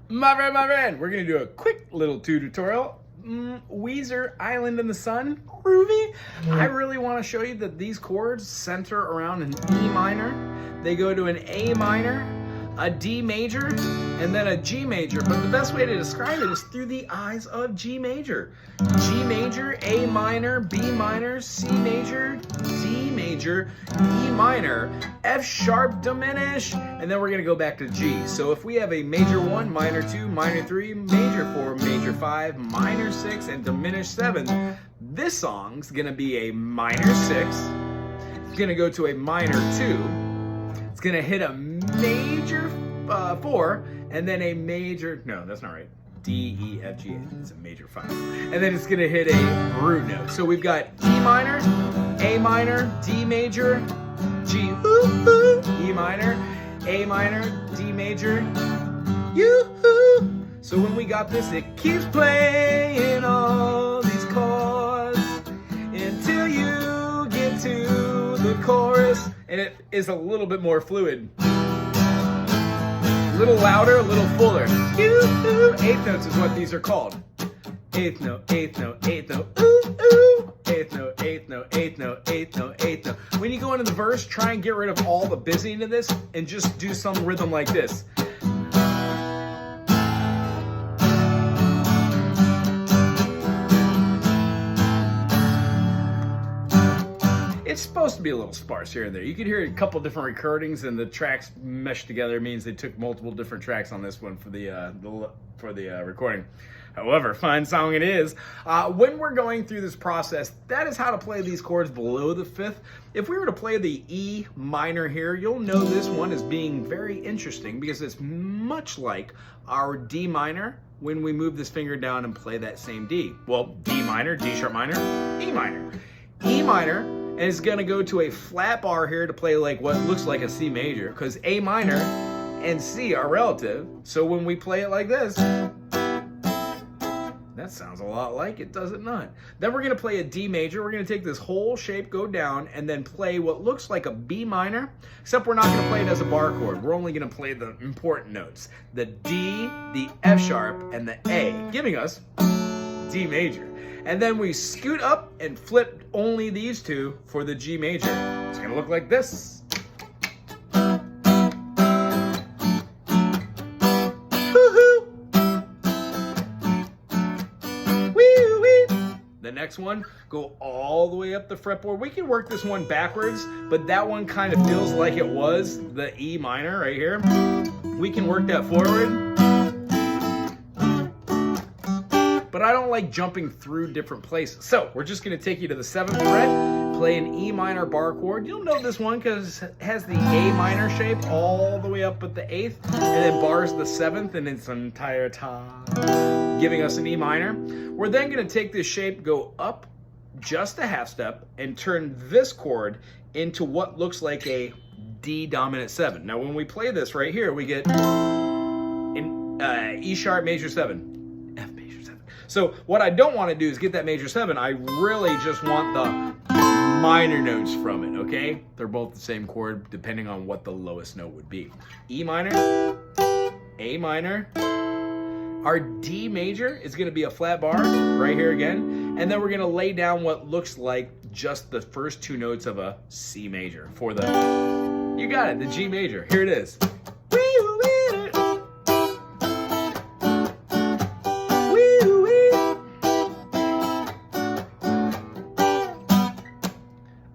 My friend, we're gonna do a quick little tutorial. Weezer, Island in the Sun, groovy. I really want to show you that these chords center around an E minor. They go to an A minor, a D major, and then a G major. But the best way to describe it is through the eyes of G major. G major, A minor, B minor, C major, D major, E minor, F sharp diminish, and then we're gonna go back to G. So if we have a major 1, minor 2, minor 3, major 4, major 5, minor 6, and diminished 7, this song's gonna be a minor 6, it's gonna go to a minor 2, it's gonna hit a major 4, and then a major, no, that's not right. D, E, F, G, it's a major 5. And then it's gonna hit a root note. So we've got E minor, A minor, D major, G, E minor, A minor, D major, yoo-hoo. So when we got this, it keeps playing all these chords until you get to the chorus, and it is a little bit more fluid. A little louder, a little fuller. Yoo-hoo. Eighth notes is what these are called. Eighth note, eighth note, eighth note, ooh, ooh. Eighth note, eighth note, eighth note, eighth note, eighth note. When you go into the verse, try and get rid of all the busy into this and just do some rhythm like this. It's supposed to be a little sparse here and there. You can hear a couple different recordings, and the tracks meshed together means they took multiple different tracks on this one for the recording. However, fine song it is. When we're going through this process, that is how to play these chords below the 5th. If we were to play the E minor here, you'll know this one as being very interesting because it's much like our D minor when we move this finger down and play that same D. Well, D minor, D sharp minor, E minor. E minor is gonna go to a flat bar here to play like what looks like a C major, because A minor and C are relative. So when we play it like this, that sounds a lot like it, does it not? Then we're gonna play a D major. We're gonna take this whole shape, go down, and then play what looks like a B minor, except we're not gonna play it as a bar chord. We're only gonna play the important notes, the D, the F sharp, and the A, giving us D major. And then we scoot up and flip only these two for the G major. It's gonna look like this. Woo-hoo! Wee-wee! The next one, go all the way up the fretboard. We can work this one backwards, but that one kind of feels like it was the E minor right here. We can work that forward. But I don't like jumping through different places. So we're just gonna take you to the 7th fret, play an E minor bar chord. You'll know this one because it has the A minor shape all the way up at the 8th, and then bars the 7th in its entire time, giving us an E minor. We're then gonna take this shape, go up just a half step, and turn this chord into what looks like a D dominant 7. Now when we play this right here, we get an E sharp major 7. So what I don't want to do is get that major 7. I really just want the minor notes from it, okay? They're both the same chord depending on what the lowest note would be. E minor, A minor. Our D major is going to be a flat bar right here again. And then we're going to lay down what looks like just the first 2 notes of a C major for the, you got it, the G major. Here it is.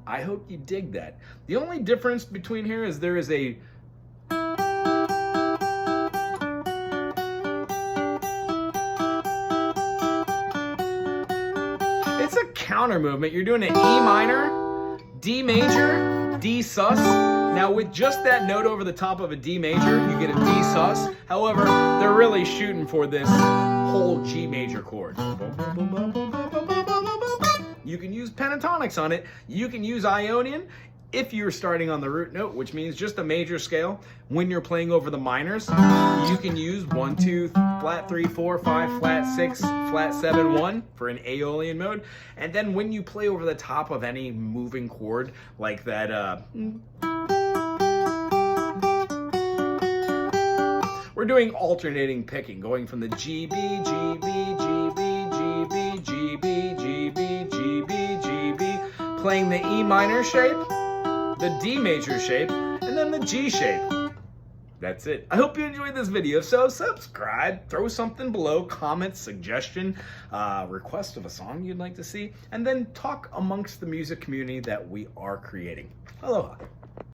I hope you dig that. The only difference between here is there is a it's a counter movement. You're doing an E minor, D major, D sus. Now with just that note over the top of a D major, you get a D sus. However, they're really shooting for this whole G major chord. You can use pentatonics on it. You can use Ionian if you're starting on the root note, which means just a major scale. When you're playing over the minors, you can use 1, 2, flat 3, 4, 5, flat 6, flat 7, 1 for an Aeolian mode. And then when you play over the top of any moving chord like that, We're doing alternating picking, going from the G, B, G, B, G, B, G, B, G, B, G, B, G, B, G, B, playing the E minor shape, the D major shape, and then the G shape. That's it. I hope you enjoyed this video. So subscribe, throw something below, comment, suggestion, request of a song you'd like to see, and then talk amongst the music community that we are creating. Aloha.